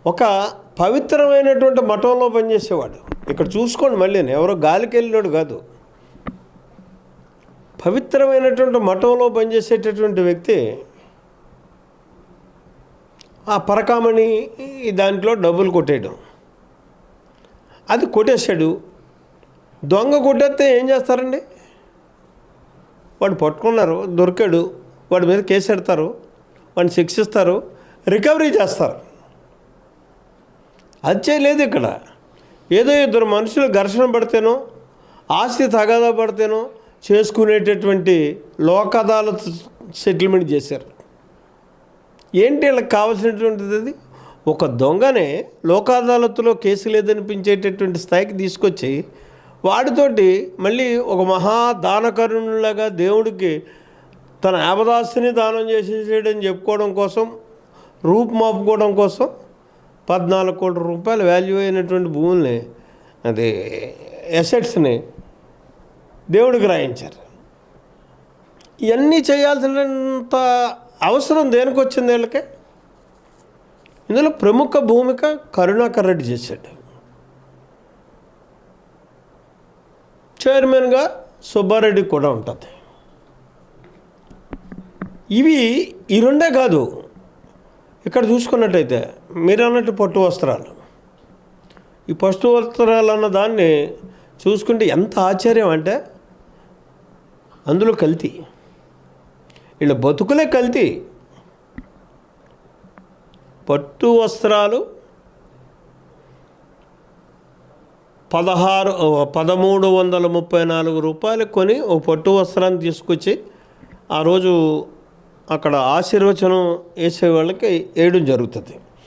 ఒక పవిత్రమైనటువంటి మఠంలో పనిచేసేవాడు. ఇక్కడ చూసుకోండి, మళ్ళీ ఎవరో గాలికి వెళ్ళినాడు కాదు. పవిత్రమైనటువంటి మఠంలో పనిచేసేటటువంటి వ్యక్తి ఆ పరకామణి దాంట్లో డబ్బులు కొట్టేయడం, అది కొట్టేశాడు. దొంగ కొట్టేస్తే ఏం చేస్తారండి? వాడు పట్టుకున్నారు, దొరికాడు, వాడి మీద కేసు పెడతారు, వాడిని శిక్షిస్తారు, రికవరీ చేస్తారు. అది చేయలేదు ఇక్కడ. ఏదో ఇద్దరు మనుషులు ఘర్షణ పడితేనో ఆస్తి తగాదా పడితేనో చేసుకునేటటువంటి లోక్ అదాలత్ సెటిల్మెంట్ చేశారు. ఏంటి వీళ్ళకి కావాల్సినటువంటిది? అది ఒక దొంగనే లోక్ అదాలత్లో కేసు లేదనిపించేటటువంటి స్థాయికి తీసుకొచ్చి వాడితోటి మళ్ళీ ఒక మహాదానకరుణులాగా దేవుడికి తన యావదాస్తిని దానం చేసేసాడని చెప్పుకోవడం కోసం, రూపుమాపుకోవడం కోసం 14 కోట్ల రూపాయల వాల్యూ అయినటువంటి భూముల్ని, అది ఎసెట్స్ని దేవుడికి రాయించారు. ఇవన్నీ చేయాల్సినంత అవసరం దేనికి వచ్చింది వీళ్ళకి? ఇందులో ప్రముఖ భూమిక కరుణాకర్ రెడ్డి చేశాడు. చైర్మన్గా సుబ్బారెడ్డి కూడా ఉంటుంది. ఈ రెండే కాదు. ఇక్కడ చూసుకున్నట్టయితే మీరు అన్నట్టు పట్టు వస్త్రాలు, ఈ పట్టు వస్త్రాలు అన్న దాన్ని చూసుకుంటే ఎంత ఆశ్చర్యం అంటే అందులో కల్తీ, వీళ్ళ బతుకులే కల్తీ. పట్టు వస్త్రాలు 1334 రూపాయలు కొని ఓ పట్టు వస్త్రాన్ని తీసుకొచ్చి ఆ రోజు అక్కడ ఆశీర్వచనం వేసే వాళ్ళకి వేయడం జరుగుతుంది.